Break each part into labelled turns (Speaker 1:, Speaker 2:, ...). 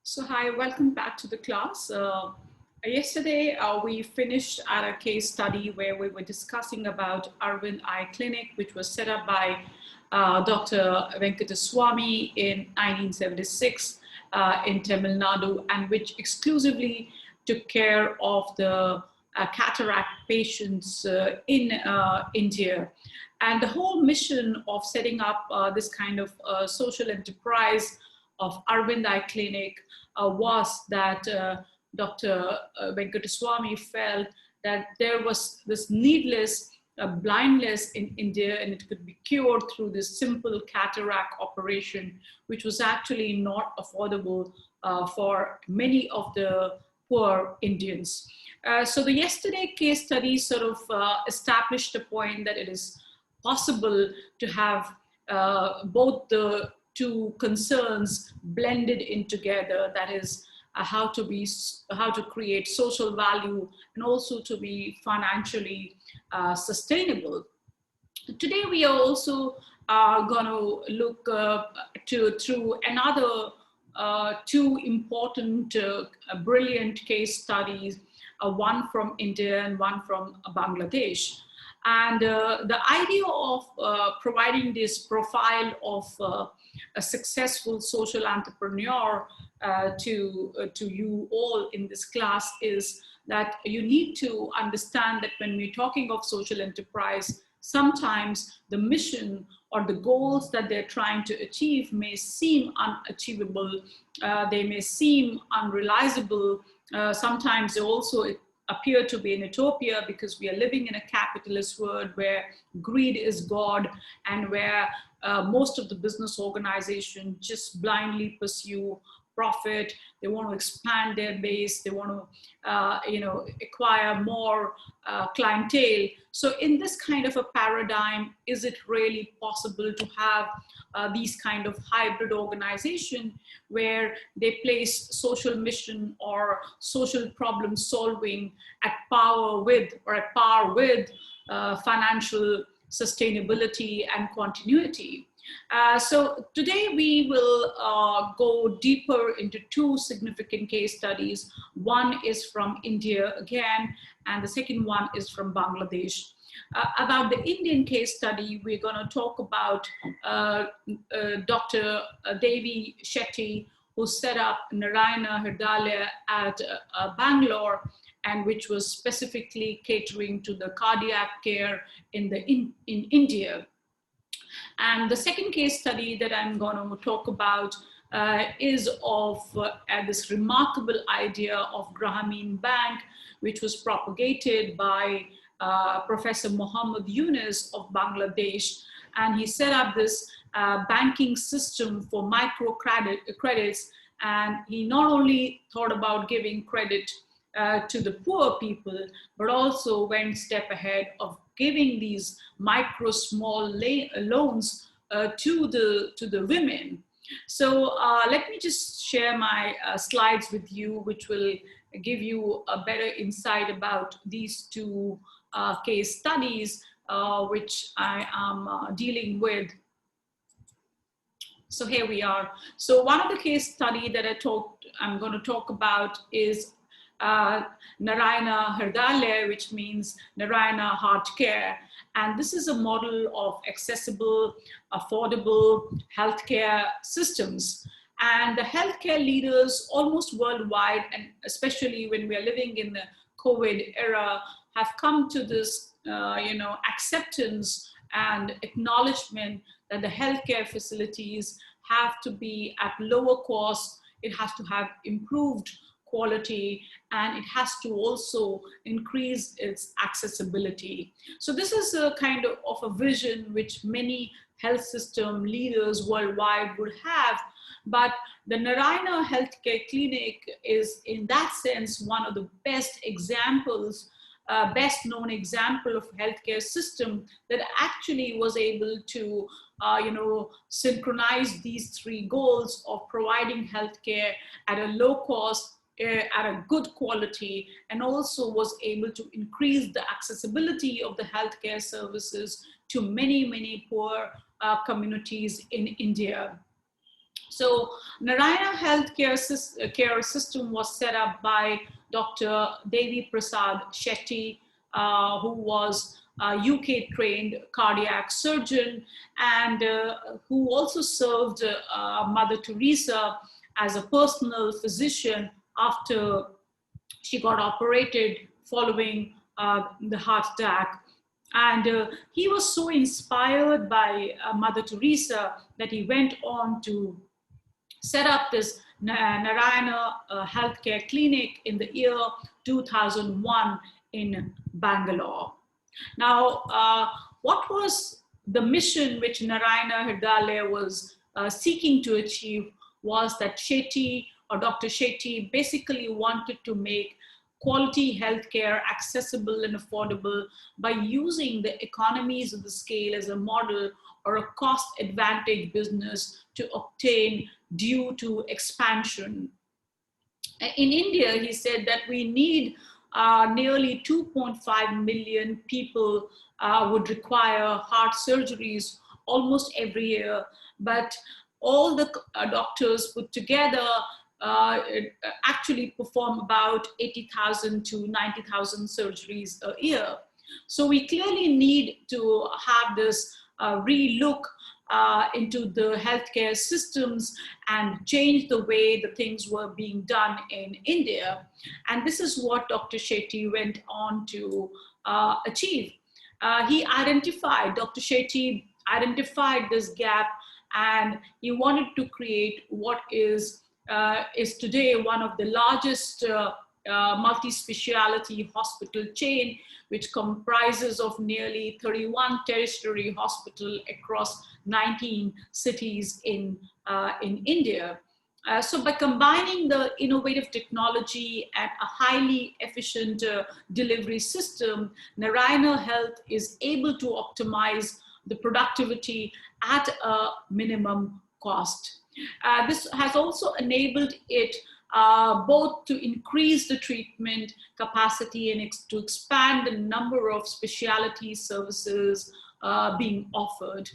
Speaker 1: So hi, welcome back to the class. Yesterday, we finished at a case study where we were discussing about Arvind Eye Clinic, which was set up by Dr. Venkataswamy in 1976 in Tamil Nadu, and which exclusively took care of the cataract patients in India. And the whole mission of setting up this kind of social enterprise of Arvind Eye Clinic was that Dr. Venkataswamy felt that there was this needless blindness in India, and it could be cured through this simple cataract operation, which was actually not affordable for many of the poor Indians. So the yesterday case study sort of established the point that it is possible to have both the two concerns blended in together, that is how to create social value and also to be financially sustainable. Today we are also going to look through another two important brilliant case studies, one from India and one from Bangladesh. And the idea of providing this profile of a successful social entrepreneur to you all in this class is that you need to understand that when we're talking of social enterprise, sometimes the mission or the goals that they're trying to achieve may seem unachievable, they may seem unrealizable, sometimes they also appear to be an utopia because we are living in a capitalist world where greed is God and where most of the business organizations just blindly pursue profit. They want to expand their base. They want to, acquire more clientele. So in this kind of a paradigm, is it really possible to have these kind of hybrid organization where they place social mission or social problem solving at par with financial sustainability and continuity? So today we will go deeper into two significant case studies. One is from India again, and the second one is from Bangladesh. About the Indian case study, we're going to talk about Dr. Devi Shetty, who set up Narayana at Bangalore, and which was specifically catering to the cardiac care in India. And the second case study that I'm going to talk about is of this remarkable idea of Grameen Bank, which was propagated by Professor Muhammad Yunus of Bangladesh. And he set up this banking system for credits. And he not only thought about giving credit to the poor people, but also went step ahead of giving these small loans to the women. So let me just share my slides with you, which will give you a better insight about these two case studies, which I am dealing with. So here we are. So one of the case study that I'm going to talk about is Narayana Hridayalaya, which means Narayana Heart Care. And this is a model of accessible, affordable healthcare systems. And the healthcare leaders almost worldwide, and especially when we are living in the COVID era, have come to this, acceptance and acknowledgement that the healthcare facilities have to be at lower cost. It has to have improved quality, and it has to also increase its accessibility. So this is a kind of a vision which many health system leaders worldwide would have. But the Narayana Healthcare Clinic is, in that sense, one of the best examples, best known example of healthcare system that actually was able to synchronize these three goals of providing healthcare at a low cost, at a good quality, and also was able to increase the accessibility of the healthcare services to many, many poor communities in India. So Narayana Healthcare care system was set up by Dr. Devi Prasad Shetty, who was a UK trained cardiac surgeon and who also served Mother Teresa as a personal physician after she got operated following the heart attack. And he was so inspired by Mother Teresa that he went on to set up this Narayana healthcare clinic in the year 2001 in Bangalore. Now, what was the mission which Narayana Hridayalaya was seeking to achieve was that Shetty or Dr. Shetty basically wanted to make quality healthcare accessible and affordable by using the economies of the scale as a model or a cost advantage business to obtain due to expansion. In India, he said that we need nearly 2.5 million people would require heart surgeries almost every year, but all the doctors put together actually perform about 80,000 to 90,000 surgeries a year. So we clearly need to have this relook into the healthcare systems and change the way the things were being done in India. And this is what Dr. Shetty went on to achieve. Dr. Shetty identified this gap, and he wanted to create what is today one of the largest multi-speciality hospital chain, which comprises of nearly 31 tertiary hospitals across 19 cities in India. So by combining the innovative technology and a highly efficient delivery system, Narayana Health is able to optimize the productivity at a minimum cost. This has also enabled it both to increase the treatment capacity and to expand the number of specialty services being offered.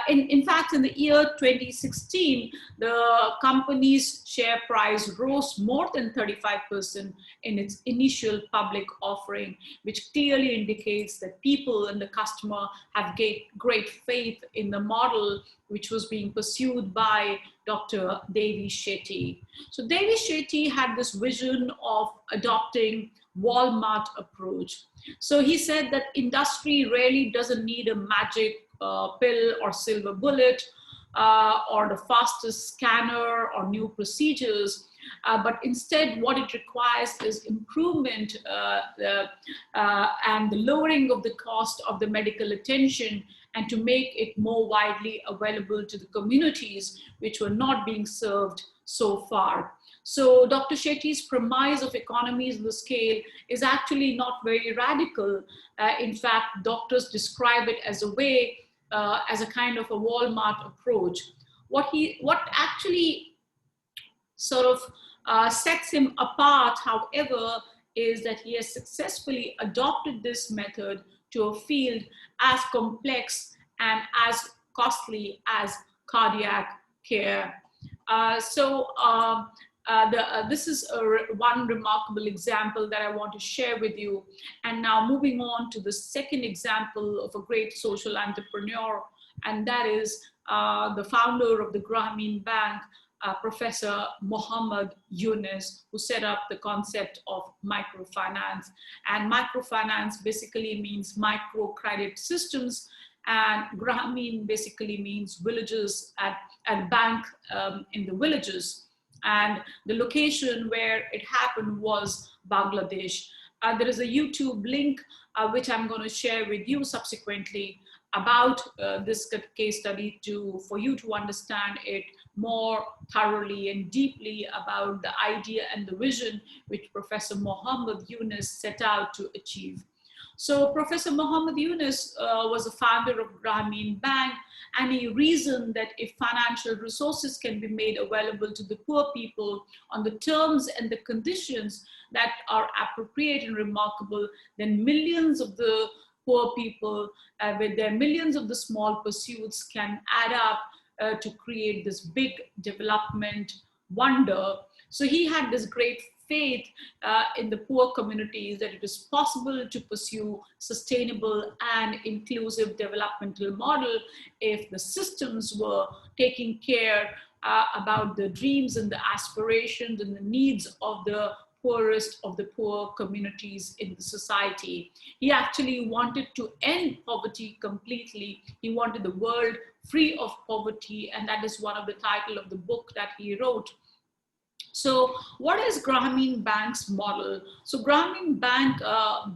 Speaker 1: In fact, in the year 2016, the company's share price rose more than 35% in its initial public offering, which clearly indicates that people and the customer have great faith in the model which was being pursued by Dr. Devi Shetty. So Devi Shetty had this vision of adopting Walmart approach. So he said that industry really doesn't need a magic pill or silver bullet or the fastest scanner or new procedures, but instead what it requires is improvement and the lowering of the cost of the medical attention, and to make it more widely available to the communities which were not being served so far. So Dr. Shetty's premise of economies of the scale is actually not very radical. In fact, doctors describe it as a way, as a kind of a Walmart approach. What actually sort of sets him apart, however, is that he has successfully adopted this method to a field as complex and as costly as cardiac care. This is one remarkable example that I want to share with you. And now moving on to the second example of a great social entrepreneur, and that is the founder of the Grameen Bank, Professor Mohammed Yunus, who set up the concept of microfinance. And microfinance basically means microcredit systems, and Grameen basically means villages and bank in the villages. And the location where it happened was Bangladesh. There is a YouTube link which I'm going to share with you subsequently about this case study for you to understand it more thoroughly and deeply about the idea and the vision which Professor Mohammed Yunus set out to achieve. So Professor Mohammed Yunus was a founder of Grameen Bank, and he reasoned that if financial resources can be made available to the poor people on the terms and the conditions that are appropriate and remarkable, then millions of the poor people with their millions of the small pursuits can add up to create this big development wonder. So he had this great faith in the poor communities, that it is possible to pursue sustainable and inclusive developmental model if the systems were taking care about the dreams and the aspirations and the needs of the poorest of the poor communities in the society. He actually wanted to end poverty completely. He wanted the world free of poverty, and that is one of the title of the book that he wrote. So what is Grameen Bank's model? So Grameen Bank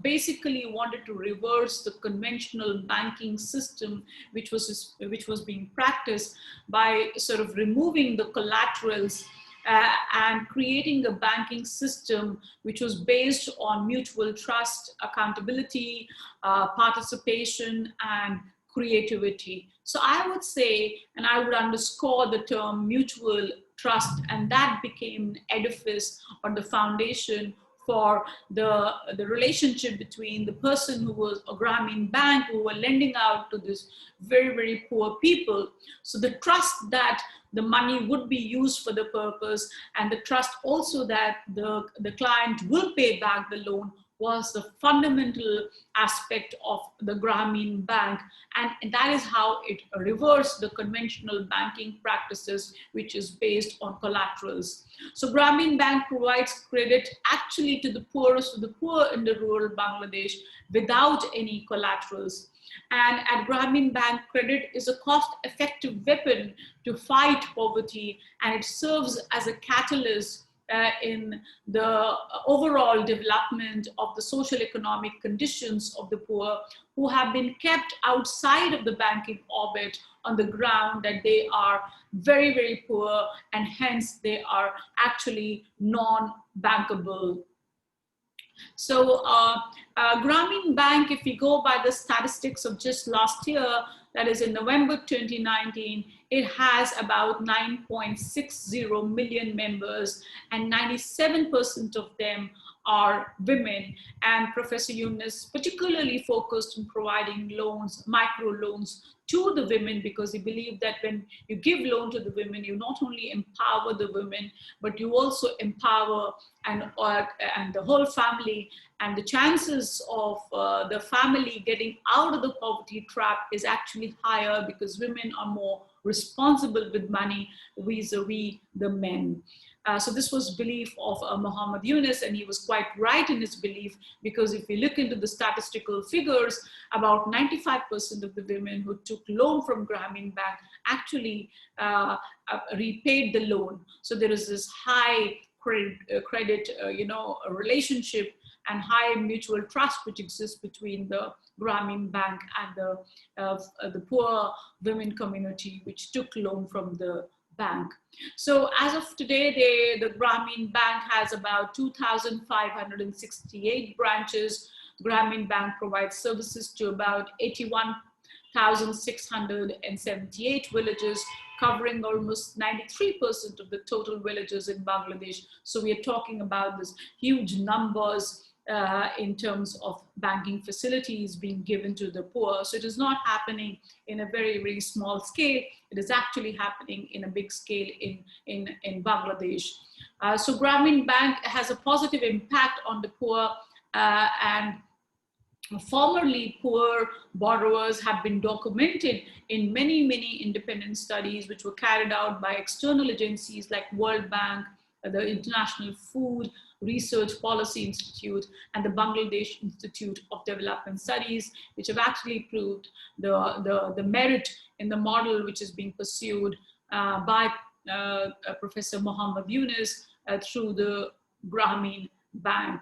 Speaker 1: basically wanted to reverse the conventional banking system, which was being practiced, by sort of removing the collaterals and creating a banking system which was based on mutual trust, accountability, participation, and creativity. So I would say, and I would underscore the term mutual trust, and that became an edifice or the foundation for the relationship between the person who was a Grameen Bank, who were lending out to this very, very poor people. So the trust that the money would be used for the purpose, and the trust also that the client will pay back the loan, was the fundamental aspect of the Grameen Bank. And that is how it reversed the conventional banking practices, which is based on collaterals. So Grameen Bank provides credit actually to the poorest of the poor in the rural Bangladesh without any collaterals. And at Grameen Bank, credit is a cost-effective weapon to fight poverty, and it serves as a catalyst in the overall development of the social economic conditions of the poor, who have been kept outside of the banking orbit on the ground that they are very, very poor, and hence they are actually non-bankable. So Grameen Bank, if we go by the statistics of just last year, that is in November 2019, it has about 9.60 million members, and 97% of them are women. And Professor Yunus particularly focused on providing loans, micro loans, to the women, because he believed that when you give loan to the women, you not only empower the women, but you also empower and the whole family, and the chances of the family getting out of the poverty trap is actually higher, because women are more responsible with money vis-a-vis the men. So this was belief of Muhammad Yunus, and he was quite right in his belief, because if we look into the statistical figures, about 95% of the women who took loan from Grameen Bank actually repaid the loan. So there is this high credit relationship and high mutual trust which exists between the Grameen Bank and the poor women community which took loan from the bank. So as of today, the Grameen Bank has about 2,568 branches. Grameen Bank provides services to about 81,678 villages, covering almost 93% of the total villages in Bangladesh. So we are talking about this huge numbers in terms of banking facilities being given to the poor. So it is not happening in a very, very small scale. It is actually happening in a big scale in Bangladesh. So Grameen Bank has a positive impact on the poor, and formerly poor borrowers have been documented in many, many independent studies which were carried out by external agencies like World Bank, the International Food Research Policy Institute, and the Bangladesh Institute of Development Studies, which have actually proved the merit in the model which is being pursued by Professor Muhammad Yunus through the Grameen Bank.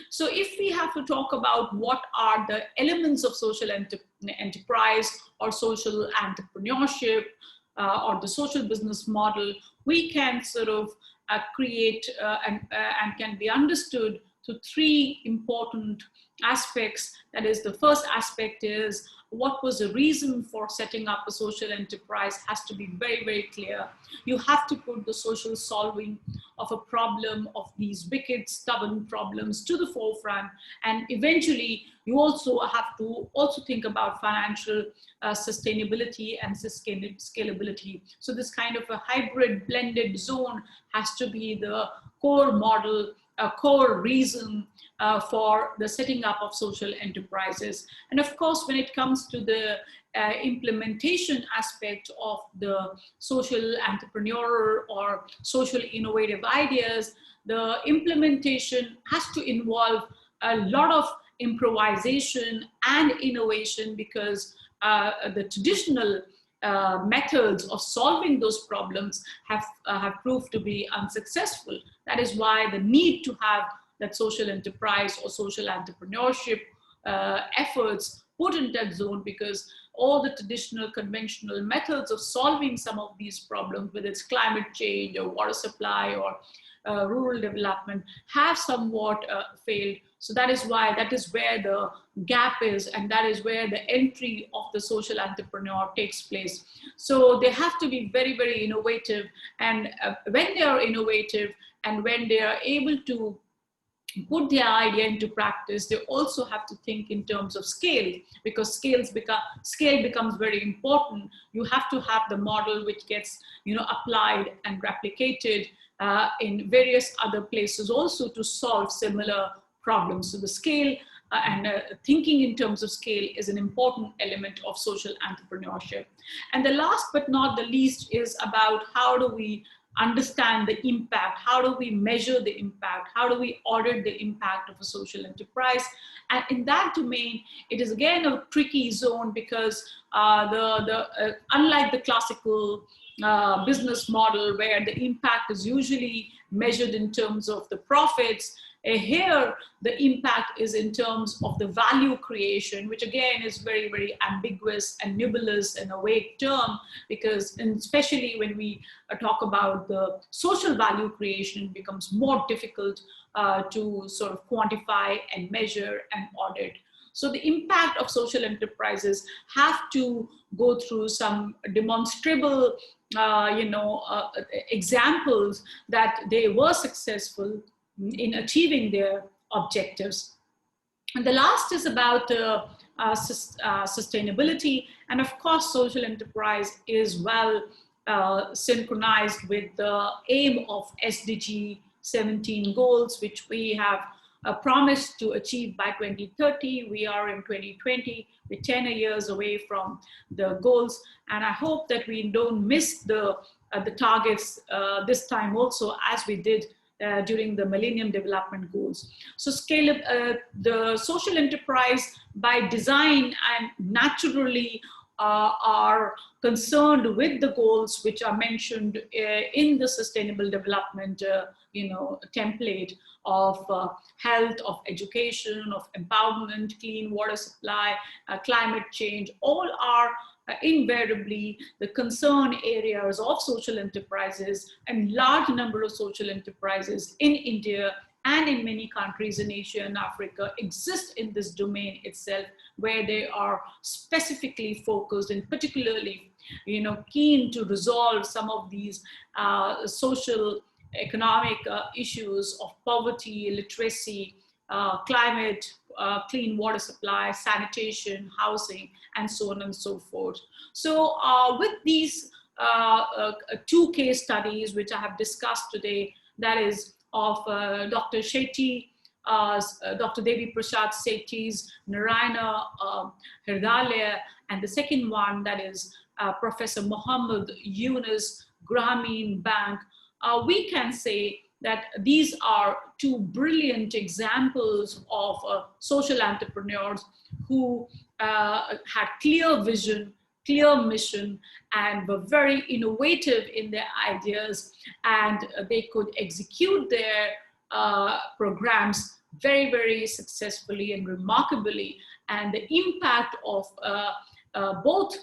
Speaker 1: So if we have to talk about what are the elements of social enterprise or social entrepreneurship or the social business model, we can sort of create and can be understood through three important aspects. That is, the first aspect is what was the reason for setting up a social enterprise has to be very, very clear. You have to put the social solving of a problem, of these wicked, stubborn problems, to the forefront. And eventually, you also have to think about financial sustainability and scalability. So this kind of a hybrid blended zone has to be the core model, a core reason for the setting up of social enterprises. And of course, when it comes to the implementation aspect of the social entrepreneur or social innovative ideas, the implementation has to involve a lot of improvisation and innovation, because the traditional methods of solving those problems have proved to be unsuccessful. That is why the need to have that social enterprise or social entrepreneurship efforts put in that zone, because all the traditional conventional methods of solving some of these problems, whether it's climate change or water supply or rural development, have somewhat failed. So that is why, that is where the gap is, and that is where the entry of the social entrepreneur takes place. So they have to be very, very innovative. And when they are innovative and when they are able to put their idea into practice, they also have to think in terms of scale, because scale becomes very important. You have to have the model which gets, applied and replicated in various other places also to solve similar problems. So the scale and thinking in terms of scale is an important element of social entrepreneurship. And the last but not the least is about how do we understand the impact, how do we measure the impact, how do we audit the impact of a social enterprise. And in that domain, it is again a tricky zone, because unlike the classical business model where the impact is usually measured in terms of the profits, here the impact is in terms of the value creation, which again is very, very ambiguous and nebulous and a vague term, because especially when we talk about the social value creation, it becomes more difficult to sort of quantify and measure and audit. So the impact of social enterprises have to go through some demonstrable examples that they were successful in achieving their objectives. And the last is about sustainability. And of course, social enterprise is well synchronized with the aim of SDG 17 goals, which we have promised to achieve by 2030. We are in 2020, we're 10 years away from the goals. And I hope that we don't miss the targets this time also, as we did during the Millennium Development Goals. So the social enterprise by design and naturally are concerned with the goals which are mentioned in the Sustainable Development template of health, of education, of empowerment, clean water supply, climate change. All are invariably the concern areas of social enterprises, and large number of social enterprises in India and in many countries in Asia and Africa exist in this domain itself, where they are specifically focused and particularly keen to resolve some of these social economic issues of poverty, literacy, climate, clean water supply, sanitation, housing, and so on and so forth. So with these two case studies, which I have discussed today, that is of Dr. Shetty, Dr. Devi Prasad Sethi's Narayana Hridayalaya, and the second one, that is Professor Muhammad Yunus, Grameen Bank, we can say that these are two brilliant examples of social entrepreneurs who had clear vision, clear mission, and were very innovative in their ideas, and they could execute their programs very, very successfully and remarkably. And the impact of both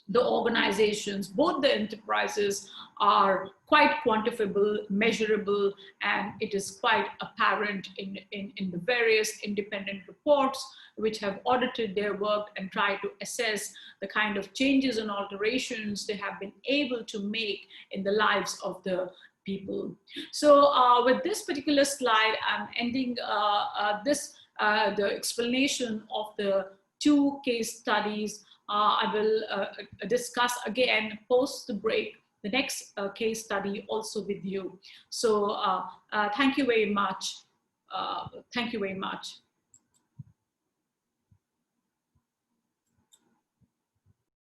Speaker 1: the organizations, both the enterprises, are quite quantifiable, measurable, and it is quite apparent in the various independent reports which have audited their work and tried to assess the kind of changes and alterations they have been able to make in the lives of the people. So with this particular slide, I'm ending the explanation of the two case studies. I will discuss again post the break the next case study also with you. So thank you very much. Thank you very much.